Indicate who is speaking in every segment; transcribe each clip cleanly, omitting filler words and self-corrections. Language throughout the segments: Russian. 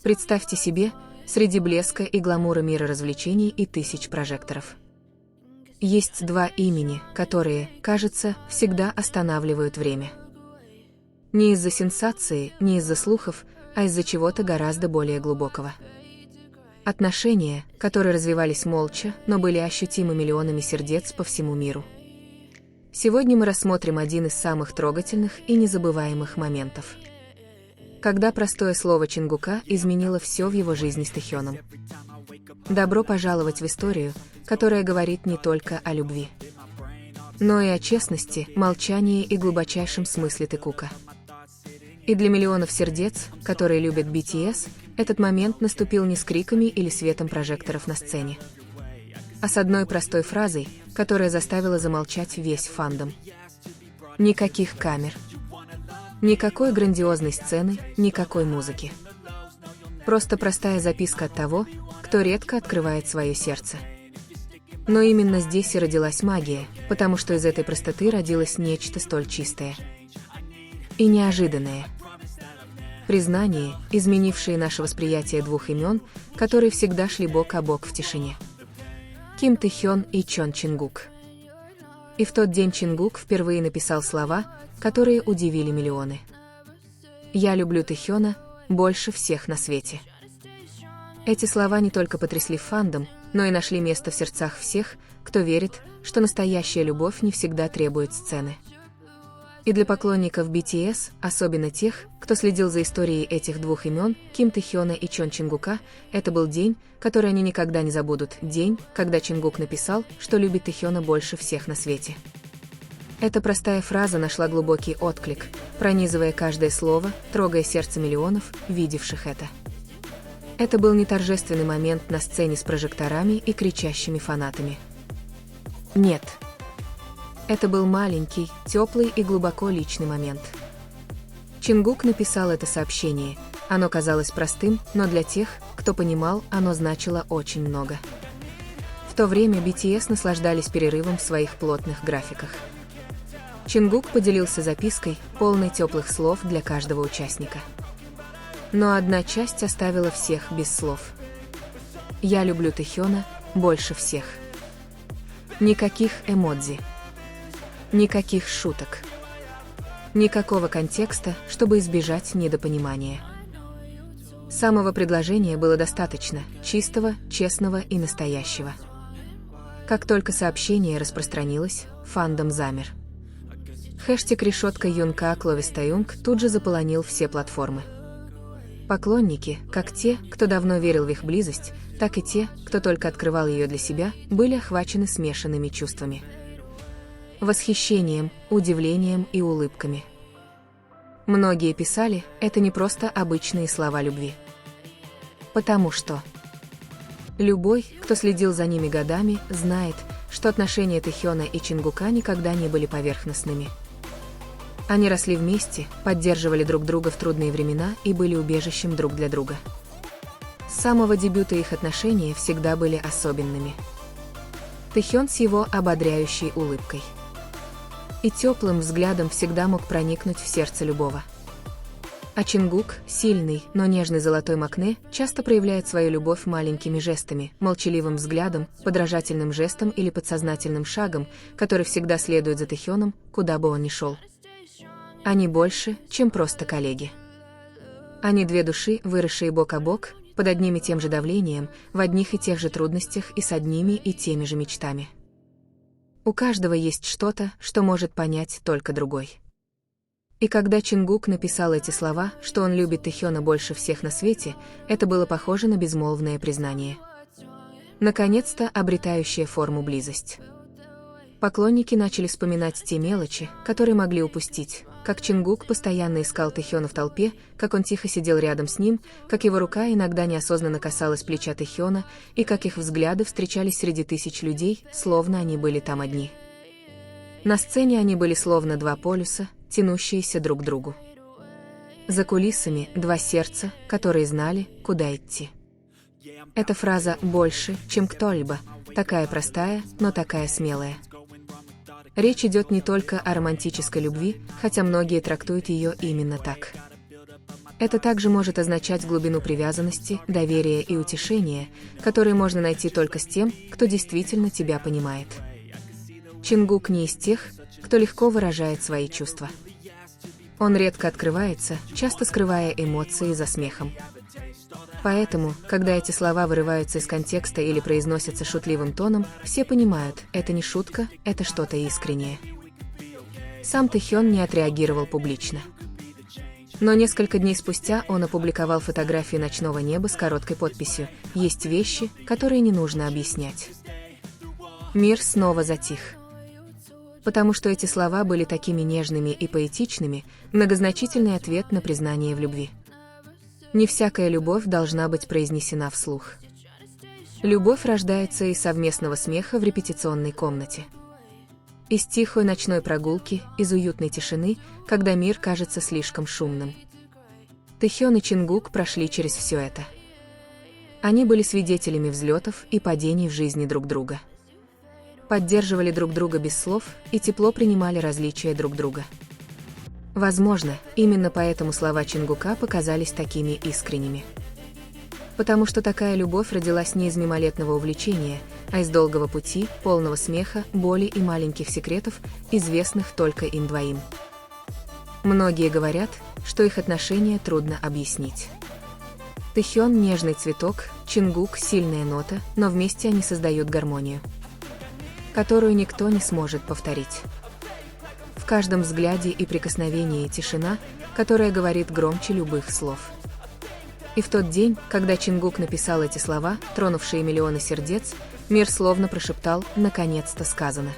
Speaker 1: Представьте себе, среди блеска и гламура мира развлечений и тысяч прожекторов. Есть два имени, которые, кажется, всегда останавливают время. Не из-за сенсации, не из-за слухов, а из-за чего-то гораздо более глубокого. Отношения, которые развивались молча, но были ощутимы миллионами сердец по всему миру. Сегодня мы рассмотрим один из самых трогательных и незабываемых моментов. Когда простое слово Чингука изменило все в его жизни с Тэхёном. Добро пожаловать в историю, которая говорит не только о любви, но и о честности, молчании и глубочайшем смысле Тэкука. И для миллионов сердец, которые любят BTS, этот момент наступил не с криками или светом прожекторов на сцене, а с одной простой фразой, которая заставила замолчать весь фандом. Никаких камер. Никакой грандиозной сцены, никакой музыки. Просто простая записка от того, кто редко открывает свое сердце. Но именно здесь и родилась магия, потому что из этой простоты родилось нечто столь чистое и неожиданное. Признание, изменившее наше восприятие двух имен, которые всегда шли бок о бок в тишине. Ким Тэхён и Чон Чингук. И в тот день Чингук впервые написал слова, которые удивили миллионы. «Я люблю Тэхёна больше всех на свете». Эти слова не только потрясли фандом, но и нашли место в сердцах всех, кто верит, что настоящая любовь не всегда требует сцены. И для поклонников BTS, особенно тех, кто следил за историей этих двух имен, Ким Тэхёна и Чон Чингука, это был день, который они никогда не забудут, день, когда Чингук написал, что любит Тэхёна больше всех на свете. Эта простая фраза нашла глубокий отклик, пронизывая каждое слово, трогая сердце миллионов, видевших это. Это был не торжественный момент на сцене с прожекторами и кричащими фанатами. Нет. Это был маленький, теплый и глубоко личный момент. Чингук написал это сообщение. Оно казалось простым, но для тех, кто понимал, оно значило очень много. В то время BTS наслаждались перерывом в своих плотных графиках. Чингук поделился запиской, полной теплых слов для каждого участника. Но одна часть оставила всех без слов. «Я люблю Тэхёна больше всех». Никаких эмодзи. Никаких шуток. Никакого контекста, чтобы избежать недопонимания. Самого предложения было достаточно, чистого, честного и настоящего. Как только сообщение распространилось, фандом замер. Хэштег решетка Юнка Кловистаюнг тут же заполонил все платформы. Поклонники, как те, кто давно верил в их близость, так и те, кто только открывал ее для себя, были охвачены смешанными чувствами. Восхищением, удивлением и улыбками. Многие писали, это не просто обычные слова любви. Потому что любой, кто следил за ними годами, знает, что отношения Тэхёна и Чингука никогда не были поверхностными. Они росли вместе, поддерживали друг друга в трудные времена и были убежищем друг для друга. С самого дебюта их отношения всегда были особенными. Тэхён с его ободряющей улыбкой и теплым взглядом всегда мог проникнуть в сердце любого. А Чингук, сильный, но нежный золотой макне, часто проявляет свою любовь маленькими жестами, молчаливым взглядом, подражательным жестом или подсознательным шагом, который всегда следует за Тэхёном, куда бы он ни шел. Они больше, чем просто коллеги. Они две души, выросшие бок о бок, под одним и тем же давлением, в одних и тех же трудностях и с одними и теми же мечтами. У каждого есть что-то, что может понять только другой. И когда Чингук написал эти слова, что он любит Тэхёна больше всех на свете, это было похоже на безмолвное признание. Наконец-то обретающее форму близость. Поклонники начали вспоминать те мелочи, которые могли упустить, как Чингук постоянно искал Тэхёна в толпе, как он тихо сидел рядом с ним, как его рука иногда неосознанно касалась плеча Тэхёна, и как их взгляды встречались среди тысяч людей, словно они были там одни. На сцене они были словно два полюса, тянущиеся друг к другу. За кулисами два сердца, которые знали, куда идти. Эта фраза «больше, чем кто-либо», такая простая, но такая смелая. Речь идет не только о романтической любви, хотя многие трактуют ее именно так. Это также может означать глубину привязанности, доверия и утешения, которые можно найти только с тем, кто действительно тебя понимает. Чингук не из тех, кто легко выражает свои чувства. Он редко открывается, часто скрывая эмоции за смехом. Поэтому, когда эти слова вырываются из контекста или произносятся шутливым тоном, все понимают, это не шутка, это что-то искреннее. Сам Тэхён не отреагировал публично. Но несколько дней спустя он опубликовал фотографии ночного неба с короткой подписью «Есть вещи, которые не нужно объяснять». Мир снова затих. Потому что эти слова были такими нежными и поэтичными, многозначительный ответ на признание в любви. Не всякая любовь должна быть произнесена вслух. Любовь рождается из совместного смеха в репетиционной комнате. Из тихой ночной прогулки, из уютной тишины, когда мир кажется слишком шумным. Тэхён и Чингук прошли через все это. Они были свидетелями взлетов и падений в жизни друг друга. Поддерживали друг друга без слов и тепло принимали различия друг друга. Возможно, именно поэтому слова Чингука показались такими искренними. Потому что такая любовь родилась не из мимолетного увлечения, а из долгого пути, полного смеха, боли и маленьких секретов, известных только им двоим. Многие говорят, что их отношения трудно объяснить. Тэхён – нежный цветок, Чингук – сильная нота, но вместе они создают гармонию, которую никто не сможет повторить. В каждом взгляде и прикосновении тишина, которая говорит громче любых слов. И в тот день, когда Чингук написал эти слова, тронувшие миллионы сердец, мир словно прошептал «наконец-то сказано».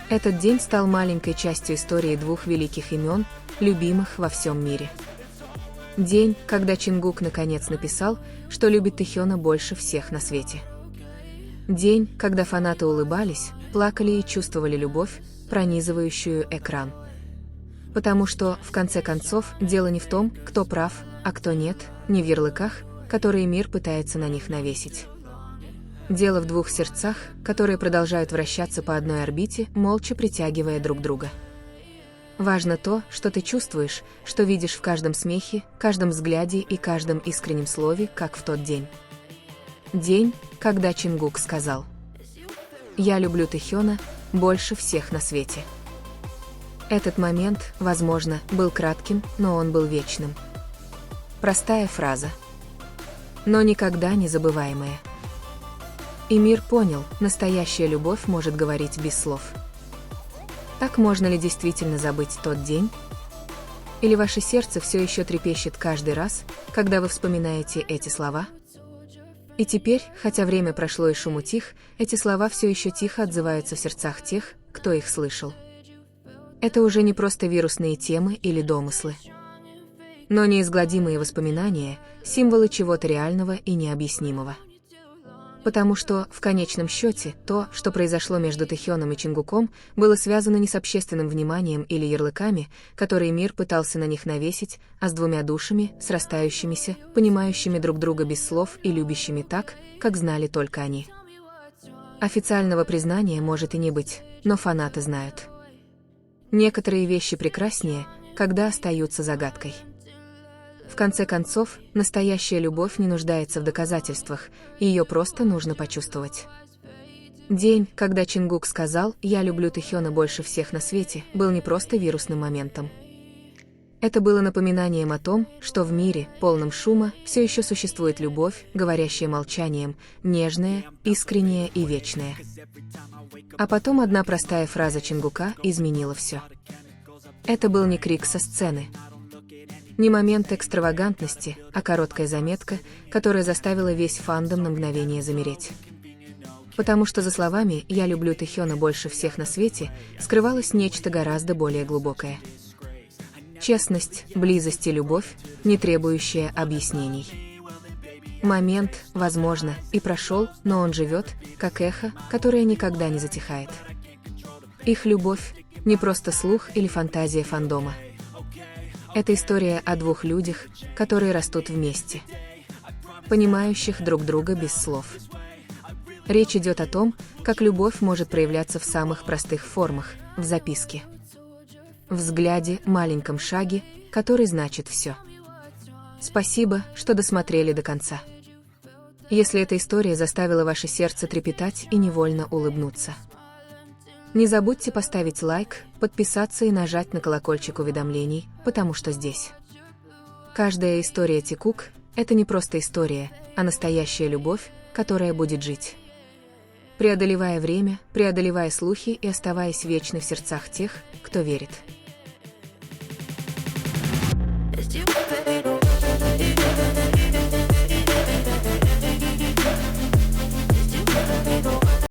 Speaker 1: Этот день стал маленькой частью истории двух великих имен, любимых во всем мире. День, когда Чингук наконец написал, что любит Тэхёна больше всех на свете. День, когда фанаты улыбались, плакали и чувствовали любовь, пронизывающую экран. Потому что, в конце концов, дело не в том, кто прав, а кто нет, не в ярлыках, которые мир пытается на них навесить. Дело в двух сердцах, которые продолжают вращаться по одной орбите, молча притягивая друг друга. Важно то, что ты чувствуешь, что видишь в каждом смехе, каждом взгляде и каждом искреннем слове, как в тот день. День, когда Чингук сказал: «Я люблю Тэхёна больше всех на свете». Этот момент, возможно, был кратким, но он был вечным. Простая фраза, но никогда не забываемая. И мир понял, настоящая любовь может говорить без слов. Так можно ли действительно забыть тот день? Или ваше сердце все еще трепещет каждый раз, когда вы вспоминаете эти слова? И теперь, хотя время прошло и шум утих, эти слова все еще тихо отзываются в сердцах тех, кто их слышал. Это уже не просто вирусные темы или домыслы, но неизгладимые воспоминания, символы чего-то реального и необъяснимого. Потому что, в конечном счете, то, что произошло между Тэхёном и Чингуком, было связано не с общественным вниманием или ярлыками, которые мир пытался на них навесить, а с двумя душами, срастающимися, понимающими друг друга без слов и любящими так, как знали только они. Официального признания может и не быть, но фанаты знают. Некоторые вещи прекраснее, когда остаются загадкой. В конце концов, настоящая любовь не нуждается в доказательствах, ее просто нужно почувствовать. День, когда Чингук сказал «Я люблю Тэхёна больше всех на свете», был не просто вирусным моментом. Это было напоминанием о том, что в мире, полном шума, все еще существует любовь, говорящая молчанием, нежная, искренняя и вечная. А потом одна простая фраза Чингука изменила все. Это был не крик со сцены. Не момент экстравагантности, а короткая заметка, которая заставила весь фандом на мгновение замереть. Потому что за словами «Я люблю Тэхёна больше всех на свете» скрывалось нечто гораздо более глубокое. Честность, близость и любовь, не требующая объяснений. Момент, возможно, и прошел, но он живет, как эхо, которое никогда не затихает. Их любовь – не просто слух или фантазия фандома. Это история о двух людях, которые растут вместе, понимающих друг друга без слов. Речь идет о том, как любовь может проявляться в самых простых формах, в записке. В взгляде, маленьком шаге, который значит все. Спасибо, что досмотрели до конца. Если эта история заставила ваше сердце трепетать и невольно улыбнуться, не забудьте поставить лайк, подписаться и нажать на колокольчик уведомлений, потому что здесь. Каждая история Тикук – это не просто история, а настоящая любовь, которая будет жить. Преодолевая время, преодолевая слухи и оставаясь вечной в сердцах тех, кто верит.